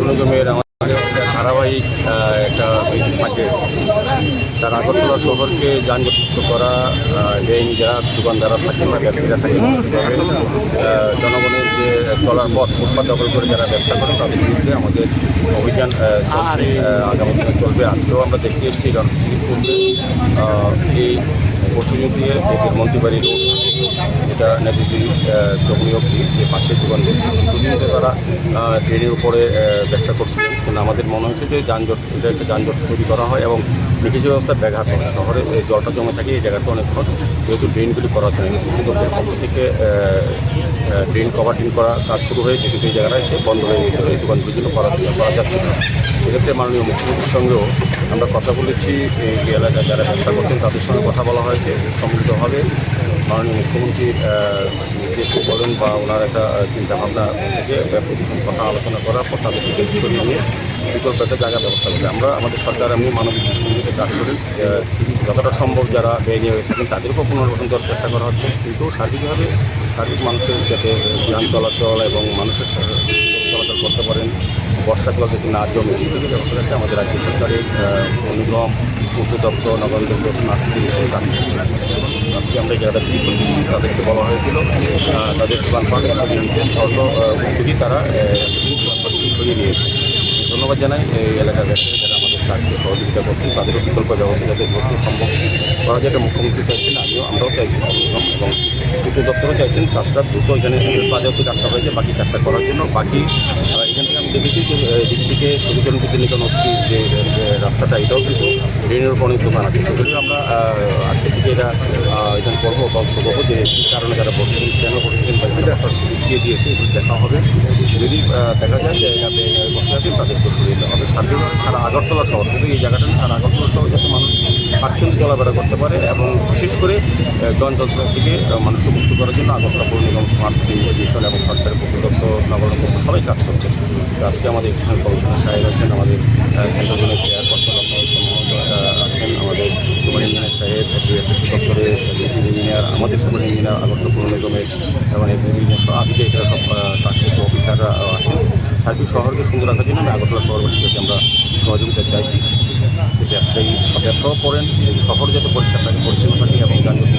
নিগমের আমাদের ধারাবাহিক একটা থাকে, তার আগরতলা শহরকে যানজটমুক্ত করা, বেআইনি যারা দোকানদাররা থাকেন বা ব্যবসায়ীরা থাকেন, জনগণের যে চলার পথ ফুটপাত দখল করে যারা ব্যবসা করেন তাদের বিরুদ্ধে আমাদের অভিযান চলছে, আগামী দিনে চলবে। আজকেও আমরা দেখতে এসেছি রণজিৎপুরে এই পশ্চিম দিয়ে মন্ত্রীবাড়ি রোড, এটা নেতাজি চকরি অব্দি যে পাশের দোকানগুলো দুদিন তারা ট্রেনের উপরে ব্যবসা করছিলেন। কিন্তু আমাদের মনে হচ্ছে যে এটা একটা যানজট তৈরি করা হয় এবং নিকাশি ব্যবস্থা ব্যাঘাত হয়। শহরে জলটা জমে থাকে এই জায়গাটা অনেক খরচ, যেহেতু ড্রেনগুলি করা হচ্ছে না, কর্তৃপক্ষের পক্ষ থেকে ড্রেন কভারটিং করা কাজ শুরু হয়েছে, কিন্তু এই জায়গাটা এসে বন্ধ হয়ে গেছিলো, এই দোকানগুলির জন্য করা যাচ্ছে না। সেক্ষেত্রে মাননীয় মুখ্যমন্ত্রীর সঙ্গেও আমরা কথা বলেছি, এই এলাকায় যারা ব্যবসা করতেন তাদের সঙ্গে কথা বলা হয়েছে সম্মিলিতভাবে মাননীয় মুখ্যমন্ত্রীর নির্দেশ বলেন বা ওনার একটা চিন্তাভাবনা থেকে কথা আলোচনা করার পর তাদেরকে সরিয়ে নিয়ে বিকল্প একটা জায়গা ব্যবস্থা করবে। আমরা আমাদের সরকার এমনি মানবিক দৃষ্টিভঙ্গিতে কাজ করেন, যতটা সম্ভব যারা বেআইনি হয়ে থাকেন তাদেরকেও পুনর্গঠন করার চেষ্টা করা হচ্ছে, কিন্তু সার্বিকভাবে মানুষের যাতে যান চলাচল এবং মানুষের চলাচল করতে পারেন, বর্ষা জল যাতে না জমে সেই থেকে ব্যবস্থা রাখতে আমাদের রাজ্য সরকারের নিগম, পূর্ত দপ্তর, নগর দপ্তর, নার্সিং আজকে আমরা জায়গাটা বিক্রি করে দিচ্ছি। তাদেরকে বলা হয়েছিল তাদের দোকানপাট সর্ব উদ্যোগী তারা সরিয়ে নিয়েছে। ধন্যবাদ জানাই এই এলাকার ব্যবসায়ী যারা আমাদের কাজকে সহযোগিতা করছেন, তাদেরও বিকল্প ব্যবস্থা যাতে দ্রুত সম্ভব করা যায়, এটা মুখ্যমন্ত্রী চাইছেন, আমরাও চাইছি এবং পূর্ত দপ্তরও চাইছেন কাজটা দ্রুত এখানে বাজারটি কাজটা হয়েছে বাকি কাজটা করার জন্য। বাকি এখান থেকে আমি দেখেছি যে দিক থেকে সবুজন বিদ্যানিকা নদী যে রাস্তাটা, এটাও কিন্তু ড্রেনের উপর অনেক দোকান আছে, সেগুলো আমরা আজকে থেকে এটা এখানে করবো বা করবো যে কী কারণে যারা বসছেন, কেন বসছেন বা এটা দিয়ে দিয়েছে এগুলো দেখা হবে। যদি দেখা যায় যে এটাতে বসে আছেন তাদেরকে সরিয়ে দেওয়া হবে। সারা আগরতলা শহর, কিন্তু এই জায়গাটা সারা আগরতলা শহর যাতে মানুষ স্বাচ্ছন্দ্যে চলাফেরা করতে পারে এবং বিশেষ করে জনযন্ত্র থেকে মানুষকে মুক্ত করার জন্য আগরতলা পৌর নিগম, স্মার্ট সিটি মিশন এবং সরকারের পক্ষ দপ্তর, নগর পক্ষ সবাই কাজ করছে। আজকে আমাদের এখানে কমিশনার সাহেব আছেন, আমাদের সেন্ট্রাল জোনের চেয়ারপারসন মহোদয় আছেন, আমাদের সুপার ইঞ্জিনিয়ার সাহেব, দপ্তরের ইঞ্জিনিয়ার, আমাদের সুপার ইঞ্জিনিয়ার, আগরতলা পৌর নিগমের এবং আধিকারিকরা সব ট্রান্সপোর্ট অফিসাররা আছেন। সার্বিক শহরকে সুন্দর রাখার জন্য আমি আগরতলা শহরবাসীর কাছে আমরা সহযোগিতা চাইছি, যে ব্যবসায়ী ব্যবসাও করেন, শহর যাতে পরিষ্কার থাকে, পরিচ্ছন্ন থাকে এবং যানজট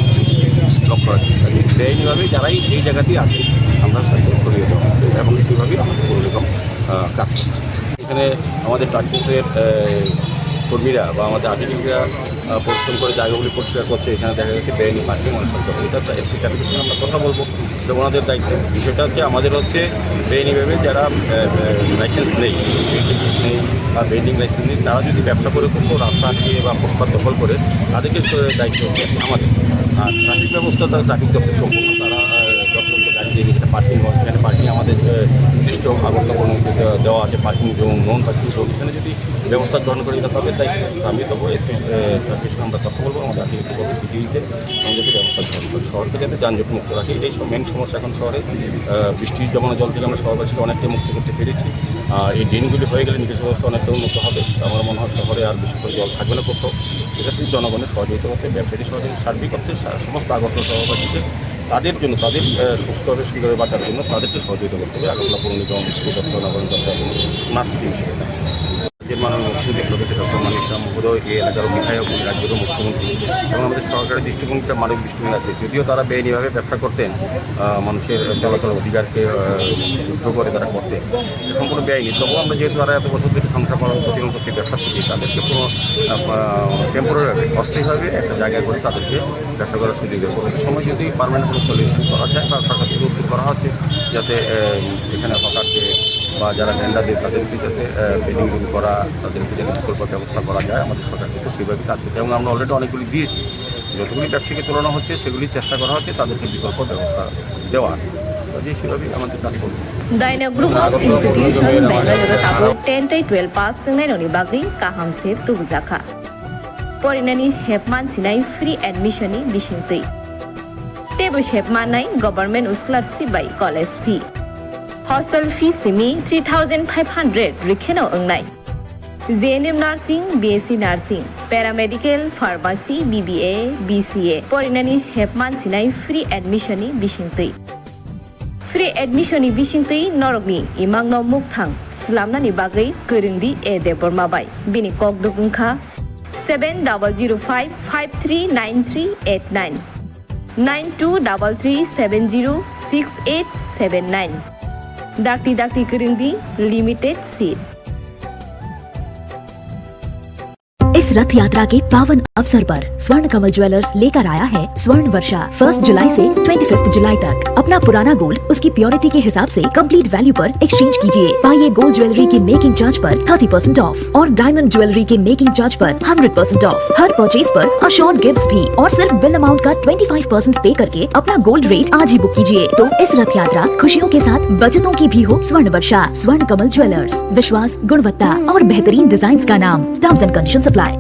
লক্ষ্য রাখি। বেআইনিভাবে যারাই এই জায়গাতেই আছে আমরা তাকে সরিয়ে দেওয়া এবং সেইভাবেই আমাদের পৌর নিগম কাজ করছে। এখানে আমাদের ট্রান্সপোর্টের কর্মীরা বা আমাদের আধিকারিকরা পরিশ্রম করে জায়গাগুলি পরিষ্কার করছে। এখানে দেখা যাচ্ছে বেআইনি পার্কিং অনেক সংখ্যা, এটা এসপি সাহেবের সঙ্গে আমরা কথা বলবো, যে ওনাদের দায়িত্ব। বিষয়টা হচ্ছে আমাদের হচ্ছে বেআইনিভাবে যারা লাইসেন্স নেই, নেই বা বেন্ডিং লাইসেন্স নেই, তারা যদি ব্যবসা করে কোনো রাস্তা আটকে বা ফুটপাত দখল করে তাদেরকে দায়িত্ব হচ্ছে আমাদের। আর ট্রাফিক ব্যবস্থা তারা ট্রাফিক দপ্তর সম্পূর্ণ তারা যত গাড়ি দিয়ে গেছে পার্কিং, এখানে পার্কিং আমাদের নির্দিষ্ট আগরতলা দেওয়া আছে পার্কিং জোন, নন পার্কিং জোন, এখানে যদি ব্যবস্থা গ্রহণ করে দিতে হবে তাই আমি তবু এসপি সঙ্গে আমরা কথা বলবো, আমাদের আধিকারিক দিতে আমাদেরকে ব্যবস্থা গ্রহণ করি, শহরকে যাতে যানজট মুক্ত রাখি। এটাই মেন সমস্যা এখন শহরে। বৃষ্টির জমানো জল থেকে আমরা শহরবাসীকে অনেকটাই মুক্ত করতে পেরেছি। এই ড্রেনগুলি হয়ে গেলে নিকাশি ব্যবস্থা অনেকটা উন্নত হবে। আমার মনে হয় শহরে আর বেশি করে জল থাকবে না কোথাও। সেক্ষেত্রে জনগণের সহযোগিতা করতে, ব্যবসায়ী সহযোগিতা, সার্বিক করতে সমস্ত আগরতলা শহরবাসীকে তাদের জন্য, তাদের সুস্থভাবে সুন্দরভাবে বাঁচার জন্য তাদেরকে সহযোগিতা করতে হবে। আগরতলা পৌর নিগম, দপ্তর, নগর দপ্তর, স্মার্ট সিটি মিশন রাজ্যের মাননীয় মুখ্যমন্ত্রী প্রফেসর ডক্টর মানিক শাহ মহোদয়, এই এলাকার বিধায়ক, রাজ্যেরও মুখ্যমন্ত্রী এবং আমাদের সরকারের দৃষ্টিভঙ্গিটা মানবিক দৃষ্টিভঙ্গি আছে। যদিও তারা বেআইনিভাবে ব্যবসা করতেন, মানুষের চলাচল অধিকারকে যুদ্ধ করে তারা করতেন, সম্পূর্ণ বেআইনি। তবুও আমরা যেহেতু তারা এত বছর ধরে সংসার প্রতিদিন করতে ব্যবসা থেকে তাদেরকে কোনো টেম্পোরারিভাবে অস্থায়ীভাবে একটা জায়গায় করে তাদেরকে ব্যবসা করার সুযোগ দেবে। পরবর্তী সময় যদি পারমানেন্ট কোনো সলিউশন করা যায় বা সরকার থেকে উদ্যোগ করা হচ্ছে যাতে এখানে হকারকে বা যারা টেন্ডার দেয় তাদেরকে যাতে পেডিং করা, তাদেরকে যাতে বিকল্প ব্যবস্থা করা যায়, আমাদের সরকার থেকে সেভাবে কাজ করছে এবং আমরা অলরেডি অনেকগুলি দিয়েছি। যতগুলি ব্যবসায়ীকে তুলনা হচ্ছে সেগুলি চেষ্টা করা হচ্ছে তাদেরকে বিকল্প ব্যবস্থা দেওয়ার, সেভাবেই আমাদের কাজ করছে। Daina Group of Institutions Bangalore Tabu 10-12 pass Tengainoni Bagri Kaham Sep Tugzaka. Porinani Shepman Sinai free admission ni Bishintui. Tebu Shepman Nai Government Scholarship by College fee. Hostel fee simi 3,500 Rikeno Ungnai. JNM Nursing, BSc Nursing, Paramedical, Pharmacy, BBA, BCA. Porinani Shepman Sinai free admission ni Bishintui. Free admission ni Bishintui Norogni Imangno Mukthang slamnani bagui korongdi A Deborma bai bini kok dukungkha 7005539389 9233706879 dakti korongdi limited seat. इस रथ यात्रा के पावन अवसर पर स्वर्ण कमल jewellers लेकर आया है स्वर्ण वर्षा 1 जुलाई से 25 जुलाई तक। अपना पुराना गोल्ड उसकी प्योरिटी के हिसाब से कंप्लीट वैल्यू पर एक्सचेंज कीजिए। पाइए गोल्ड ज्वेलरी के मेकिंग चार्ज पर 30% ऑफ और डायमंड ज्वेलरी के मेकिंग चार्ज पर 100% ऑफ। हर परचेज पर अशोर्ड गिफ्ट्स भी और सिर्फ बिल अमाउंट का 25% पे करके अपना गोल्ड रेट आज ही बुक कीजिए। तो इस रथ यात्रा खुशियों के साथ बचतों की भी हो। स्वर्ण वर्षा स्वर्ण कमल ज्वेलर्स, विश्वास, गुणवत्ता और बेहतरीन डिजाइन का नाम। Terms and conditions apply.